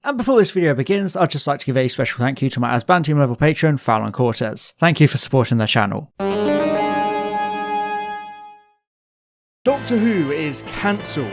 And before this video begins, I'd just like to give a special thank you to my Asban Team level patron, Fallon Cortez. Thank you for supporting the channel. Doctor Who is cancelled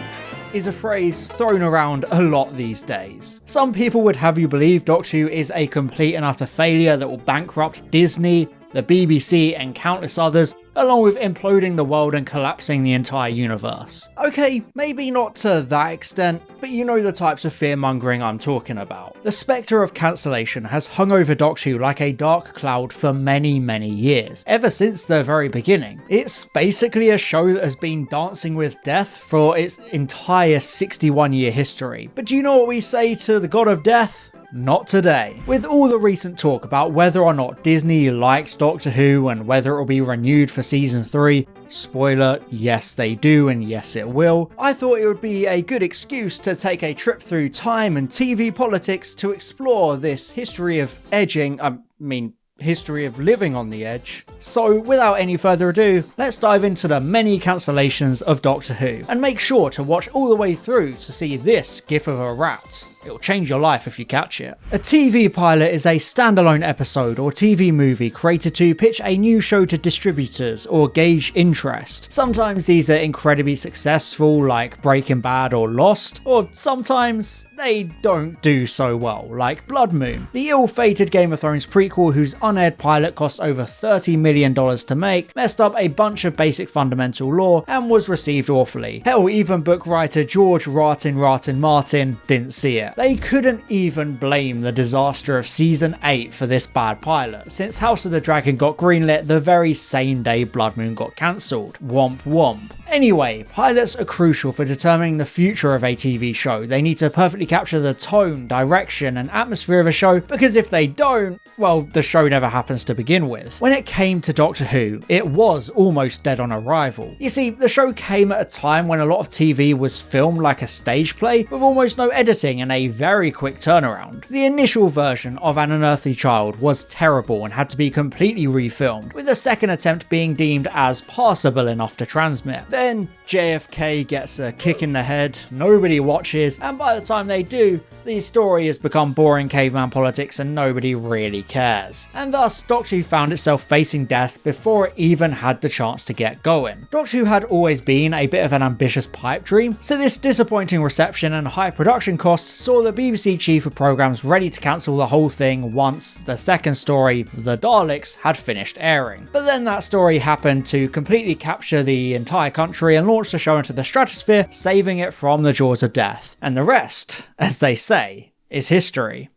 is a phrase thrown around a lot these days. Some people would have you believe Doctor Who is a complete and utter failure that will bankrupt Disney, the BBC and countless others, along with imploding the world and collapsing the entire universe. Okay, maybe not to that extent, but you know the types of fear-mongering I'm talking about. The spectre of cancellation has hung over Doctor Who like a dark cloud for many, many years, ever since the very beginning. It's basically a show that has been dancing with death for its entire 61-year history. But do you know what we say to the god of death? Not today. With all the recent talk about whether or not Disney likes Doctor Who and whether it will be renewed for season 3, spoiler, yes they do and yes it will, I thought it would be a good excuse to take a trip through time and TV politics to explore this history of history of living on the edge. So without any further ado, let's dive into the many cancellations of Doctor Who, and make sure to watch all the way through to see this gif of a rat. It'll change your life if you catch it. A TV pilot is a standalone episode or TV movie created to pitch a new show to distributors or gauge interest. Sometimes these are incredibly successful, like Breaking Bad or Lost, or sometimes they don't do so well, like Blood Moon, the ill-fated Game of Thrones prequel whose unaired pilot cost over $30 million to make, messed up a bunch of basic fundamental lore, and was received awfully. Hell, even book writer George Martin didn't see it. They couldn't even blame the disaster of season 8 for this bad pilot, since House of the Dragon got greenlit the very same day Blood Moon got cancelled. Womp womp. Anyway, pilots are crucial for determining the future of a TV show. They need to perfectly capture the tone, direction and atmosphere of a show, because if they don't, well, the show never happens to begin with. When it came to Doctor Who, it was almost dead on arrival. You see, the show came at a time when a lot of TV was filmed like a stage play, with almost no editing and a very quick turnaround. The initial version of An Unearthly Child was terrible and had to be completely refilmed, with the second attempt being deemed as passable enough to transmit. Then JFK gets a kick in the head, nobody watches, and by the time they do, the story has become boring caveman politics and nobody really cares. And thus, Doctor Who found itself facing death before it even had the chance to get going. Doctor Who had always been a bit of an ambitious pipe dream, so this disappointing reception and high production costs saw the BBC chief of programmes ready to cancel the whole thing once the second story, The Daleks, had finished airing. But then that story happened to completely capture the entire country and launch the show into the stratosphere, saving it from the jaws of death. And the rest, as they say, is history.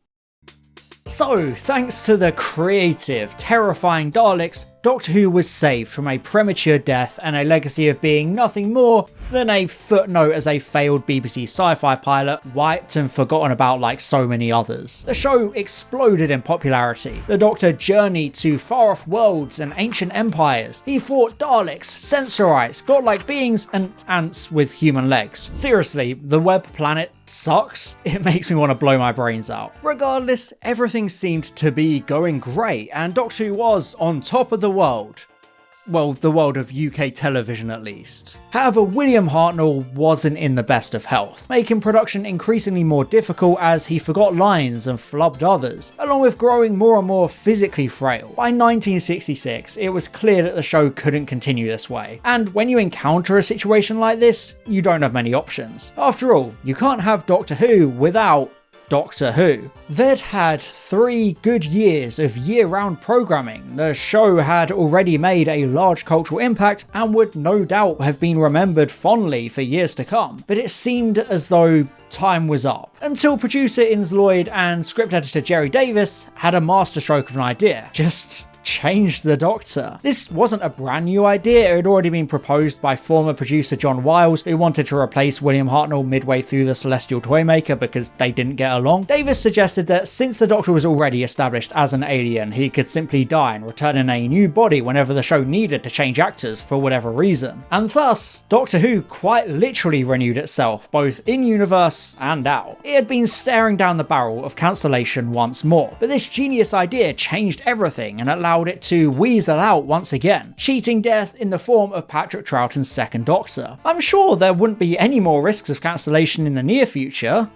So, thanks to the creative, terrifying Daleks, Doctor Who was saved from a premature death and a legacy of being nothing more than a footnote as a failed BBC sci-fi pilot, wiped and forgotten about like so many others. The show exploded in popularity. The Doctor journeyed to far-off worlds and ancient empires. He fought Daleks, Sensorites, godlike beings, and ants with human legs. Seriously, the web planet sucks. It makes me want to blow my brains out. Regardless, everything seemed to be going great, and Doctor Who was on top of the world. Well, the world of UK television at least. However, William Hartnell wasn't in the best of health, making production increasingly more difficult as he forgot lines and flubbed others, along with growing more and more physically frail. By 1966, it was clear that the show couldn't continue this way, and when you encounter a situation like this, you don't have many options. After all, you can't have Doctor Who without Doctor Who. They'd had 3 good years of year-round programming. The show had already made a large cultural impact and would no doubt have been remembered fondly for years to come. But it seemed as though time was up. Until producer Innes Lloyd and script editor Jerry Davis had a masterstroke of an idea. Just change the Doctor. This wasn't a brand new idea, it had already been proposed by former producer John Wiles, who wanted to replace William Hartnell midway through The Celestial Toymaker because they didn't get along. Davis suggested that since the Doctor was already established as an alien, he could simply die and return in a new body whenever the show needed to change actors for whatever reason. And thus, Doctor Who quite literally renewed itself, both in-universe and out. It had been staring down the barrel of cancellation once more, but this genius idea changed everything and allowed it to weasel out once again, cheating death in the form of Patrick Troughton's second Doctor. I'm sure there wouldn't be any more risks of cancellation in the near future,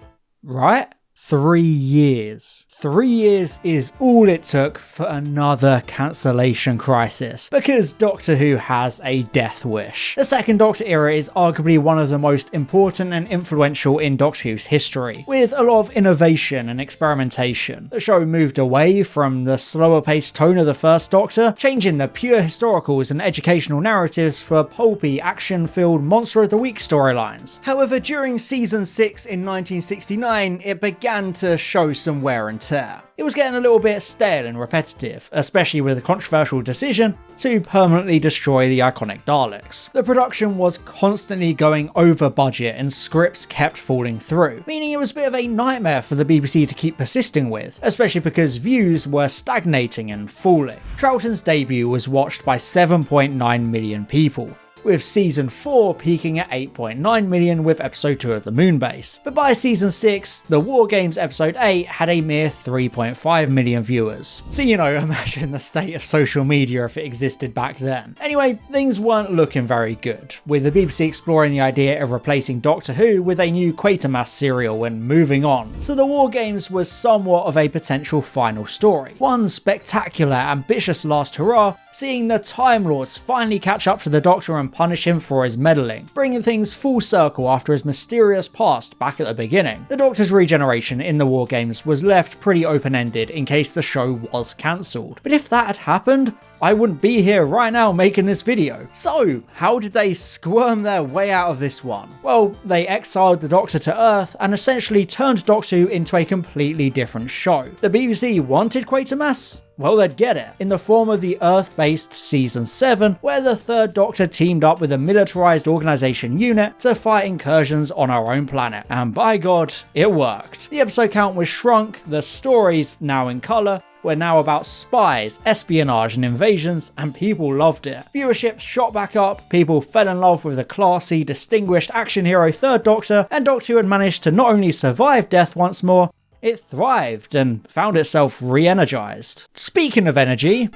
right? 3 years. 3 years is all it took for another cancellation crisis, because Doctor Who has a death wish. The second Doctor era is arguably one of the most important and influential in Doctor Who's history, with a lot of innovation and experimentation. The show moved away from the slower paced tone of the first Doctor, changing the pure historicals and educational narratives for pulpy, action-filled Monster of the Week storylines. However, during season 6 in 1969, it began to show some wear and tear. It was getting a little bit stale and repetitive, especially with the controversial decision to permanently destroy the iconic Daleks. The production was constantly going over budget and scripts kept falling through, meaning it was a bit of a nightmare for the BBC to keep persisting with, especially because views were stagnating and falling. Troughton's debut was watched by 7.9 million people, with season 4 peaking at 8.9 million with episode 2 of the Moonbase. But by season 6, the War Games episode 8 had a mere 3.5 million viewers. So imagine the state of social media if it existed back then. Anyway, things weren't looking very good, with the BBC exploring the idea of replacing Doctor Who with a new Quatermass serial and moving on. So the War Games was somewhat of a potential final story. One spectacular, ambitious last hurrah, seeing the Time Lords finally catch up to the Doctor and punish him for his meddling, bringing things full circle after his mysterious past back at the beginning. The Doctor's regeneration in the War Games was left pretty open-ended in case the show was cancelled. But if that had happened, I wouldn't be here right now making this video. So, how did they squirm their way out of this one? Well, they exiled the Doctor to Earth and essentially turned Doctor Who into a completely different show. The BBC wanted Quatermass? Well, they'd get it, in the form of the Earth-based Season 7, where the Third Doctor teamed up with a militarised organisation unit to fight incursions on our own planet. And by God, it worked. The episode count was shrunk, the stories, now in colour, were now about spies, espionage and invasions, and people loved it. Viewership shot back up, people fell in love with the classy, distinguished action hero Third Doctor, and Doctor Who had managed to not only survive death once more, it thrived and found itself re-energized. Speaking of energy,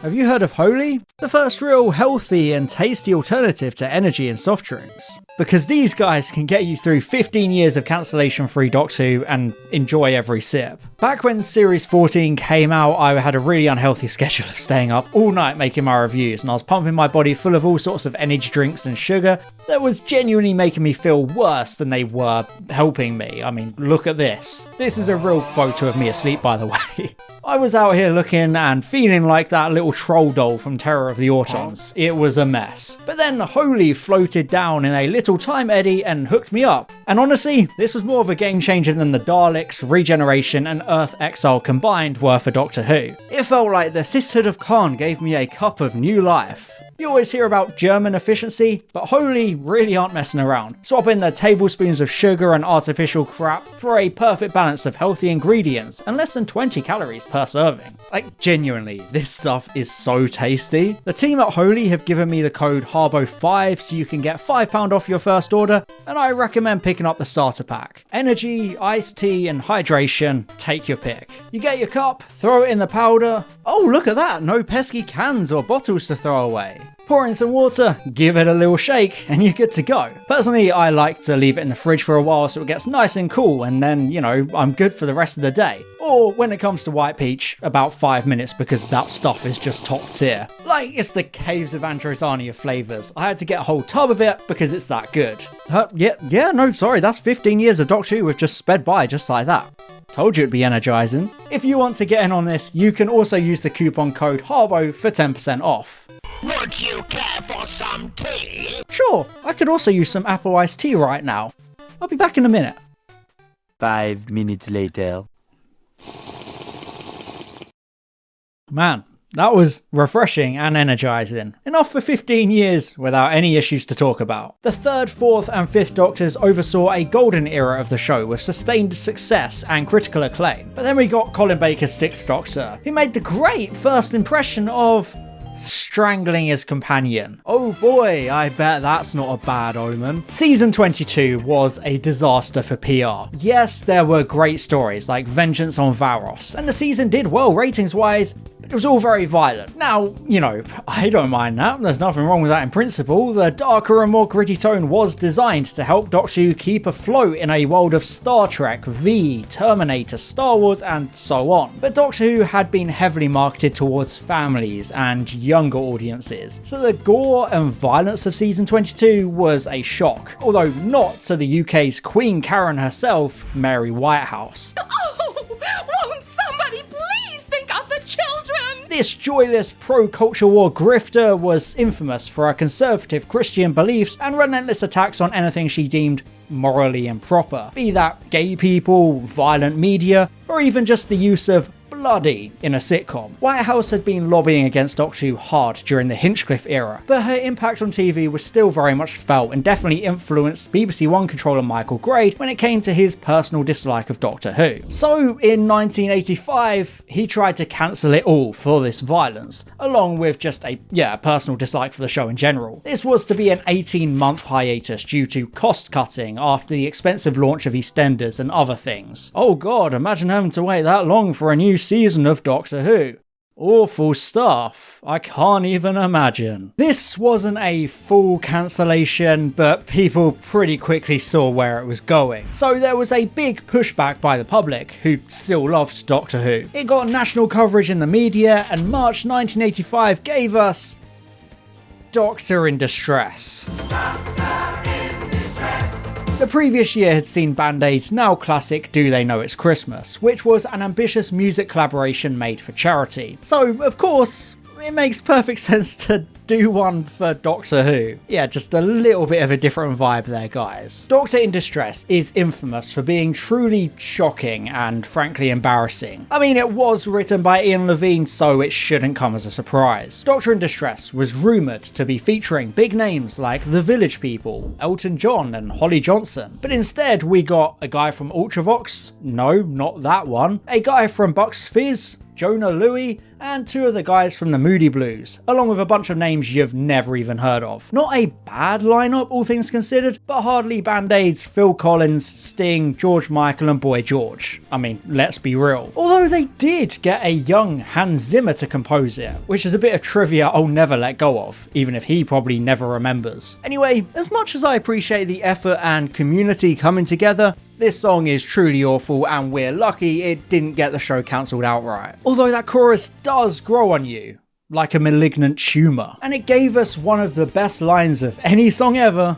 have you heard of Holy? The first real healthy and tasty alternative to energy and soft drinks. Because these guys can get you through 15 years of cancellation-free Doctor Who and enjoy every sip. Back when Series 14 came out, I had a really unhealthy schedule of staying up all night making my reviews, and I was pumping my body full of all sorts of energy drinks and sugar that was genuinely making me feel worse than they were helping me. I mean, look at this. This is a real photo of me asleep, by the way. I was out here looking and feeling like that little troll doll from Terror of the Autons. It was a mess. But then Holy floated down in a little time eddy and hooked me up. And honestly, this was more of a game changer than the Daleks, Regeneration and Earth Exile combined were for Doctor Who. It felt like the sisterhood of Khan gave me a cup of new life. You always hear about German efficiency, but Holy really aren't messing around. Swap in the tablespoons of sugar and artificial crap for a perfect balance of healthy ingredients and less than 20 calories per serving. Like, genuinely, this stuff is so tasty. The team at Holy have given me the code Harbo5 so you can get £5 off your first order, and I recommend picking up the starter pack. Energy, iced tea and hydration, take your pick. You get your cup, throw it in the powder. Oh, look at that, no pesky cans or bottles to throw away. Pour in some water, give it a little shake, and you're good to go. Personally, I like to leave it in the fridge for a while so it gets nice and cool, and then, I'm good for the rest of the day. Or, when it comes to White Peach, about 5 minutes because that stuff is just top tier. Like, it's the Caves of Androzani of flavours. I had to get a whole tub of it because it's that good. That's 15 years of Doctor Who have just sped by just like that. Told you it'd be energising. If you want to get in on this, you can also use the coupon code HARBO for 10% off. Would you care for some tea? Sure, I could also use some apple iced tea right now. I'll be back in a minute. 5 minutes later. Man, that was refreshing and energising. Enough for 15 years without any issues to talk about. The 3rd, 4th and 5th Doctors oversaw a golden era of the show with sustained success and critical acclaim. But then we got Colin Baker's 6th Doctor, who made the great first impression of strangling his companion. Oh boy, I bet that's not a bad omen. Season 22 was a disaster for PR. Yes, there were great stories like Vengeance on Varos, and the season did well ratings-wise, but it was all very violent. Now, you know, I don't mind that, there's nothing wrong with that in principle. The darker and more gritty tone was designed to help Doctor Who keep afloat in a world of Star Trek, V, Terminator, Star Wars, and so on. But Doctor Who had been heavily marketed towards families and younger audiences, so the gore and violence of season 22 was a shock, although not to the UK's Queen Karen herself, Mary Whitehouse. Oh, won't somebody please think of the children? This joyless pro-culture war grifter was infamous for her conservative Christian beliefs and relentless attacks on anything she deemed morally improper, be that gay people, violent media, or even just the use of bloody in a sitcom. Whitehouse had been lobbying against Doctor Who hard during the Hinchcliffe era, but her impact on TV was still very much felt and definitely influenced BBC One controller Michael Grade when it came to his personal dislike of Doctor Who. So in 1985, he tried to cancel it all for this violence, along with just a personal dislike for the show in general. This was to be an 18-month hiatus due to cost cutting after the expensive launch of EastEnders and other things. Oh god, imagine having to wait that long for a new season of Doctor Who. Awful stuff. I can't even imagine. This wasn't a full cancellation, but people pretty quickly saw where it was going. So there was a big pushback by the public, who still loved Doctor Who. It got national coverage in the media, and March 1985 gave us Doctor in Distress. The previous year had seen Band-Aid's now classic Do They Know It's Christmas, which was an ambitious music collaboration made for charity. So, of course, it makes perfect sense to do one for Doctor Who. Yeah, just a little bit of a different vibe there, guys. Doctor in Distress is infamous for being truly shocking and frankly embarrassing. I mean, it was written by Ian Levine, so it shouldn't come as a surprise. Doctor in Distress was rumoured to be featuring big names like The Village People, Elton John and Holly Johnson, but instead we got a guy from Ultravox, no, not that one, a guy from Bucks Fizz, Jonah Louie, and two of the guys from the Moody Blues, along with a bunch of names you've never even heard of. Not a bad lineup, all things considered, but hardly Band-Aid's Phil Collins, Sting, George Michael and Boy George. I mean, let's be real. Although they did get a young Hans Zimmer to compose it, which is a bit of trivia I'll never let go of, even if he probably never remembers. Anyway, as much as I appreciate the effort and community coming together, this song is truly awful, and we're lucky it didn't get the show cancelled outright. Although that chorus does grow on you, like a malignant tumour. And it gave us one of the best lines of any song ever.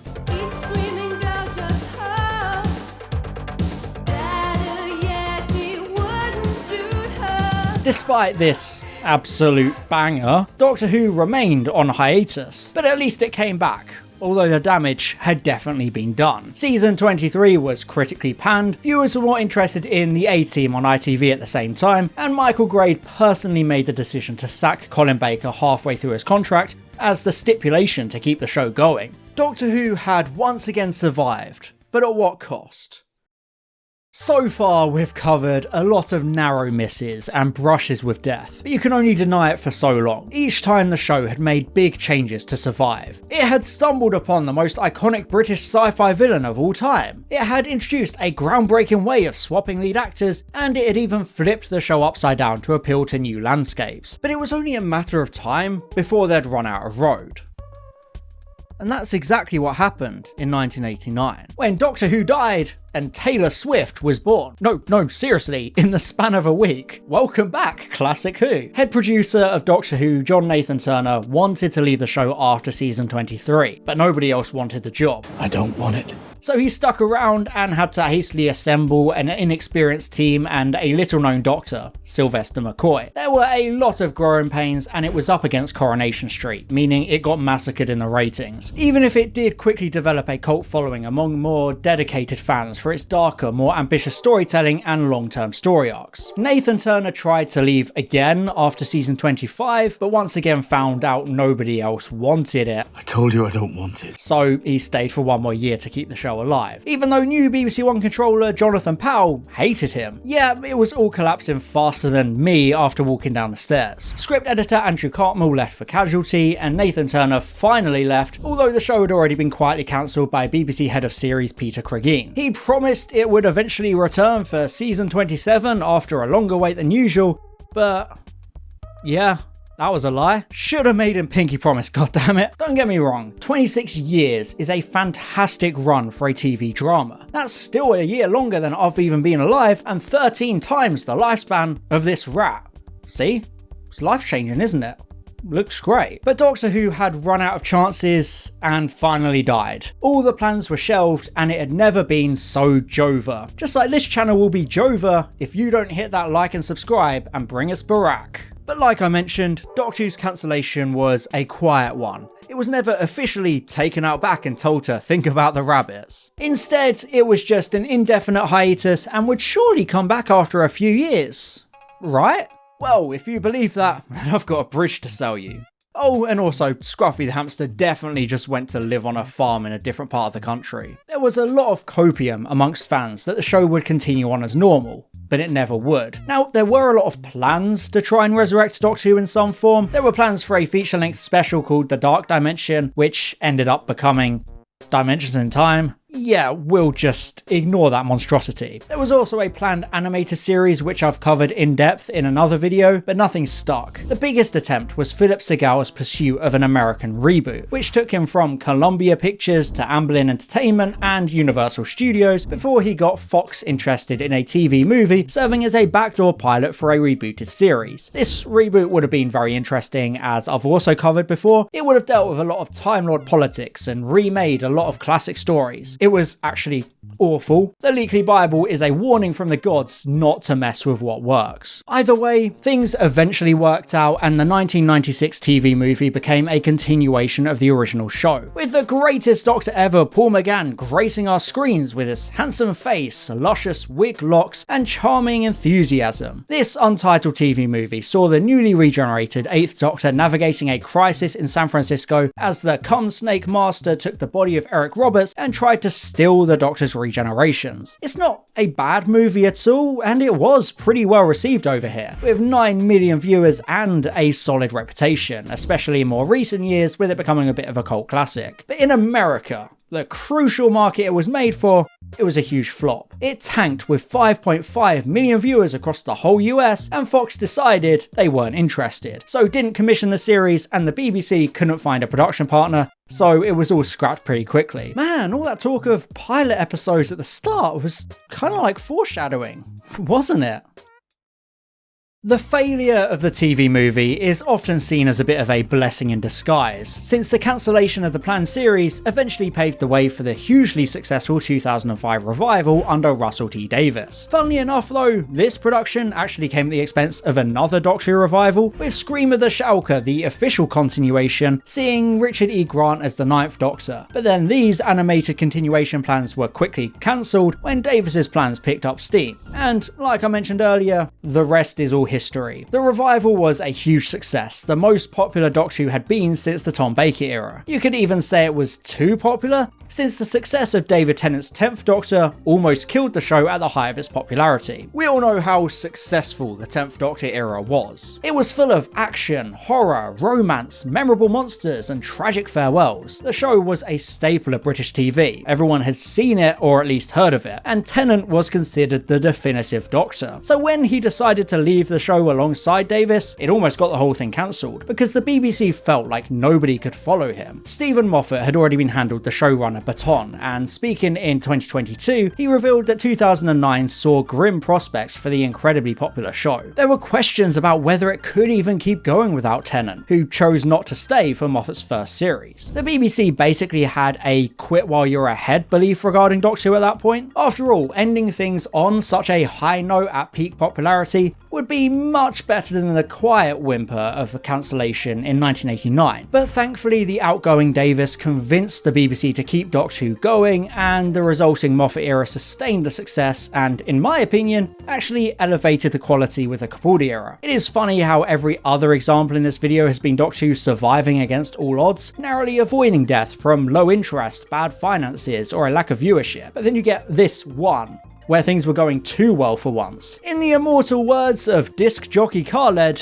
Despite this absolute banger, Doctor Who remained on hiatus, but at least it came back, although the damage had definitely been done. Season 23 was critically panned, viewers were more interested in the A-Team on ITV at the same time, and Michael Grade personally made the decision to sack Colin Baker halfway through his contract as the stipulation to keep the show going. Doctor Who had once again survived, but at what cost? So far, we've covered a lot of narrow misses and brushes with death, but you can only deny it for so long. Each time the show had made big changes to survive. It had stumbled upon the most iconic British sci-fi villain of all time. It had introduced a groundbreaking way of swapping lead actors, and it had even flipped the show upside down to appeal to new landscapes. But it was only a matter of time before they'd run out of road. And that's exactly what happened in 1989, when Doctor Who died and Taylor Swift was born. No, seriously, in the span of a week. Welcome back, Classic Who. Head producer of Doctor Who, John Nathan Turner, wanted to leave the show after season 23, but nobody else wanted the job. I don't want it. So he stuck around and had to hastily assemble an inexperienced team and a little-known doctor, Sylvester McCoy. There were a lot of growing pains, and it was up against Coronation Street, meaning it got massacred in the ratings, even if it did quickly develop a cult following among more dedicated fans for its darker, more ambitious storytelling and long-term story arcs. Nathan Turner tried to leave again after season 25, but once again found out nobody else wanted it. I told you I don't want it. So he stayed for one more year to keep the show alive, even though new BBC One controller Jonathan Powell hated him. Yeah, it was all collapsing faster than me after walking down the stairs. Script editor Andrew Cartmell left for Casualty, and Nathan Turner finally left, although the show had already been quietly cancelled by BBC head of series Peter Cregeen. He promised it would eventually return for season 27 after a longer wait than usual, but yeah, that was a lie. Should have made him pinky promise, goddammit. Don't get me wrong, 26 years is a fantastic run for a TV drama. That's still a year longer than I've even been alive, and 13 times the lifespan of this rat. See? It's life-changing, isn't it? Looks great. But Doctor Who had run out of chances and finally died. All the plans were shelved and it had never been so Jova. Just like this channel will be Jova if you don't hit that like and subscribe and bring us Barack. But like I mentioned, Doctor Who's cancellation was a quiet one. It was never officially taken out back and told to think about the rabbits. Instead, it was just an indefinite hiatus and would surely come back after a few years. Right? Well, if you believe that, then I've got a bridge to sell you. Oh, and also, Scruffy the hamster definitely just went to live on a farm in a different part of the country. There was a lot of copium amongst fans that the show would continue on as normal, but it never would. Now, there were a lot of plans to try and resurrect Doctor Who in some form. There were plans for a feature-length special called The Dark Dimension, which ended up becoming Dimensions in Time. Yeah, we'll just ignore that monstrosity. There was also a planned animated series which I've covered in depth in another video, but nothing stuck. The biggest attempt was Philip Segal's pursuit of an American reboot, which took him from Columbia Pictures to Amblin Entertainment and Universal Studios before he got Fox interested in a TV movie serving as a backdoor pilot for a rebooted series. This reboot would have been very interesting, as I've also covered before. It would have dealt with a lot of Time Lord politics and remade a lot of classic stories. It was actually awful. The Leakley Bible is a warning from the gods not to mess with what works. Either way, things eventually worked out and the 1996 TV movie became a continuation of the original show, with the greatest Doctor ever, Paul McGann, gracing our screens with his handsome face, luscious wig locks, and charming enthusiasm. This untitled TV movie saw the newly regenerated 8th Doctor navigating a crisis in San Francisco as the Cum Snake Master took the body of Eric Roberts and tried to steal the Doctor's regenerations. It's not a bad movie at all, and it was pretty well received over here, with 9 million viewers and a solid reputation, especially in more recent years with it becoming a bit of a cult classic. But in America, the crucial market it was made for, it was a huge flop. It tanked with 5.5 million viewers across the whole US, and Fox decided they weren't interested, so didn't commission the series, and the BBC couldn't find a production partner, so it was all scrapped pretty quickly. Man, all that talk of pilot episodes at the start was kind of like foreshadowing, wasn't it? The failure of the TV movie is often seen as a bit of a blessing in disguise, since the cancellation of the planned series eventually paved the way for the hugely successful 2005 revival under Russell T Davies. Funnily enough though, this production actually came at the expense of another Doctor Who revival, with Scream of the Shulker, the official continuation, seeing Richard E. Grant as the 9th Doctor. But then these animated continuation plans were quickly cancelled when Davies' plans picked up steam. And like I mentioned earlier, the rest is all history. The revival was a huge success, the most popular Doctor Who had been since the Tom Baker era. You could even say it was too popular, since the success of David Tennant's 10th Doctor almost killed the show at the height of its popularity. We all know how successful the 10th Doctor era was. It was full of action, horror, romance, memorable monsters, and tragic farewells. The show was a staple of British TV. Everyone had seen it, or at least heard of it, and Tennant was considered the definitive Doctor. So when he decided to leave the show alongside Davies, it almost got the whole thing cancelled, because the BBC felt like nobody could follow him. Stephen Moffat had already been handed the showrunner baton, and speaking in 2022, he revealed that 2009 saw grim prospects for the incredibly popular show. There were questions about whether it could even keep going without Tennant, who chose not to stay for Moffat's first series. The BBC basically had a quit while you're ahead belief regarding Doctor Who at that point. After all, ending things on such a high note at peak popularity would be much better than the quiet whimper of a cancellation in 1989, but thankfully the outgoing Davis convinced the BBC to keep Doctor Who going, and the resulting Moffat era sustained the success and, in my opinion, actually elevated the quality with the Capaldi era. It is funny how every other example in this video has been Doctor Who surviving against all odds, narrowly avoiding death from low interest, bad finances, or a lack of viewership, but then you get this one, where things were going too well for once. In the immortal words of disc jockey Khaled,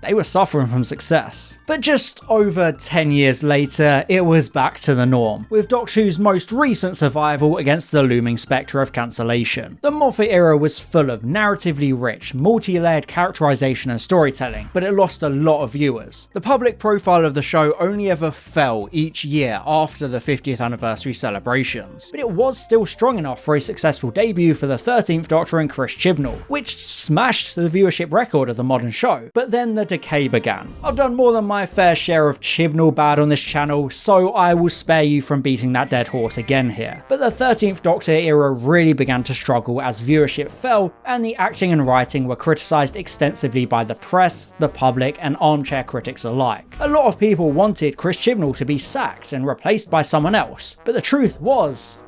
they were suffering from success. But just over 10 years later, it was back to the norm, with Doctor Who's most recent survival against the looming spectre of cancellation. The Moffat era was full of narratively rich, multi-layered characterization and storytelling, but it lost a lot of viewers. The public profile of the show only ever fell each year after the 50th anniversary celebrations, but it was still strong enough for a successful debut for the 13th Doctor and Chris Chibnall, which smashed the viewership record of the modern show. But then the decay began. I've done more than my fair share of Chibnall bad on this channel, so I will spare you from beating that dead horse again here. But the 13th Doctor era really began to struggle as viewership fell, and the acting and writing were criticised extensively by the press, the public, and armchair critics alike. A lot of people wanted Chris Chibnall to be sacked and replaced by someone else, but the truth was,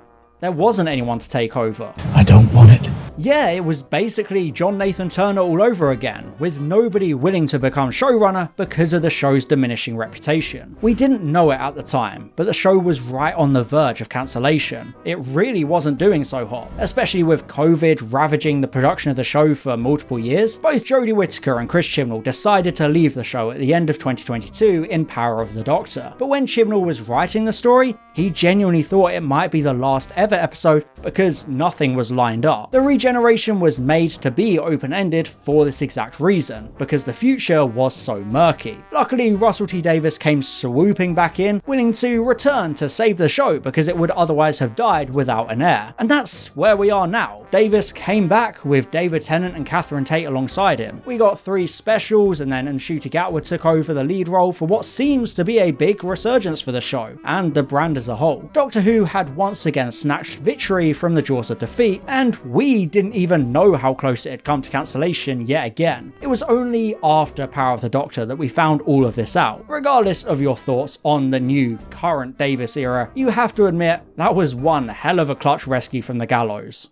there wasn't anyone to take over. I don't want it. Yeah, it was basically John Nathan Turner all over again, with nobody willing to become showrunner because of the show's diminishing reputation. We didn't know it at the time, but the show was right on the verge of cancellation. It really wasn't doing so hot, especially with COVID ravaging the production of the show for multiple years. Both Jodie Whittaker and Chris Chibnall decided to leave the show at the end of 2022 in Power of the Doctor. But when Chibnall was writing the story, he genuinely thought it might be the last ever episode because nothing was lined up. The regeneration was made to be open-ended for this exact reason, because the future was so murky. Luckily, Russell T Davies came swooping back in, willing to return to save the show because it would otherwise have died without an heir. And that's where we are now. Davies came back with David Tennant and Catherine Tate alongside him. We got 3 specials, and then Ncuti Gatwa took over the lead role for what seems to be a big resurgence for the show, and the brand as a whole. Doctor Who had once again snatched victory from the jaws of defeat, and we didn't even know how close it had come to cancellation yet again. It was only after Power of the Doctor that we found all of this out. Regardless of your thoughts on the new, current Davies era, you have to admit that was one hell of a clutch rescue from the gallows.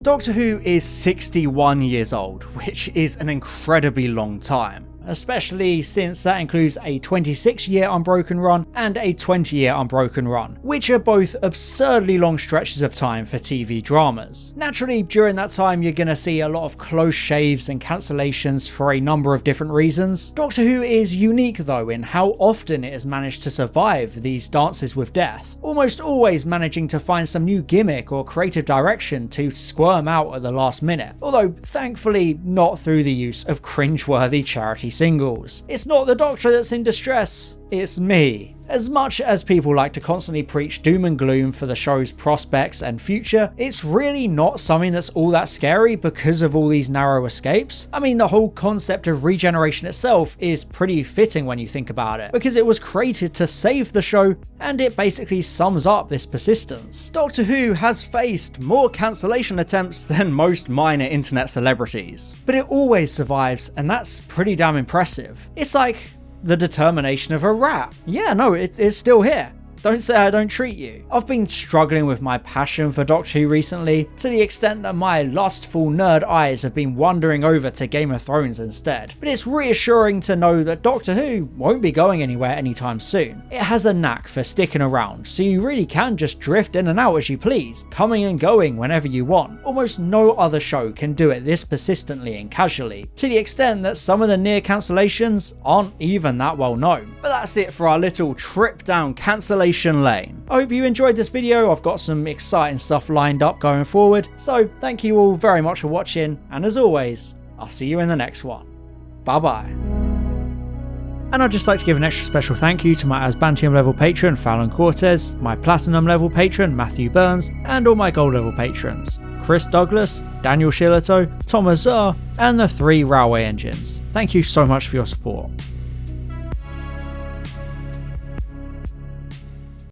Doctor Who is 61 years old, which is an incredibly long time, especially since that includes a 26-year unbroken run and a 20-year unbroken run, which are both absurdly long stretches of time for TV dramas. Naturally, during that time you're gonna see a lot of close shaves and cancellations for a number of different reasons. Doctor Who is unique though in how often it has managed to survive these dances with death, almost always managing to find some new gimmick or creative direction to squirm out at the last minute, although thankfully not through the use of cringeworthy charity singles. It's not the Doctor that's in distress, it's me. As much as people like to constantly preach doom and gloom for the show's prospects and future, it's really not something that's all that scary because of all these narrow escapes. I mean, the whole concept of regeneration itself is pretty fitting when you think about it, because it was created to save the show, and it basically sums up this persistence. Doctor Who has faced more cancellation attempts than most minor internet celebrities, but it always survives, and that's pretty damn impressive. It's like the determination of a rat. Yeah, no, it's still here. Don't say I don't treat you. I've been struggling with my passion for Doctor Who recently, to the extent that my lustful nerd eyes have been wandering over to Game of Thrones instead. But it's reassuring to know that Doctor Who won't be going anywhere anytime soon. It has a knack for sticking around, so you really can just drift in and out as you please, coming and going whenever you want. Almost no other show can do it this persistently and casually, to the extent that some of the near cancellations aren't even that well known. But that's it for our little trip down cancellation lane. I hope you enjoyed this video. I've got some exciting stuff lined up going forward, so thank you all very much for watching, and as always, I'll see you in the next one. Bye bye. And I'd just like to give an extra special thank you to my Asbantium level patron Fallon Cortez, my Platinum level patron Matthew Burns, and all my Gold level patrons Chris Douglas, Daniel Shillito, Thomas Zar, and the 3 Railway Engines. Thank you so much for your support.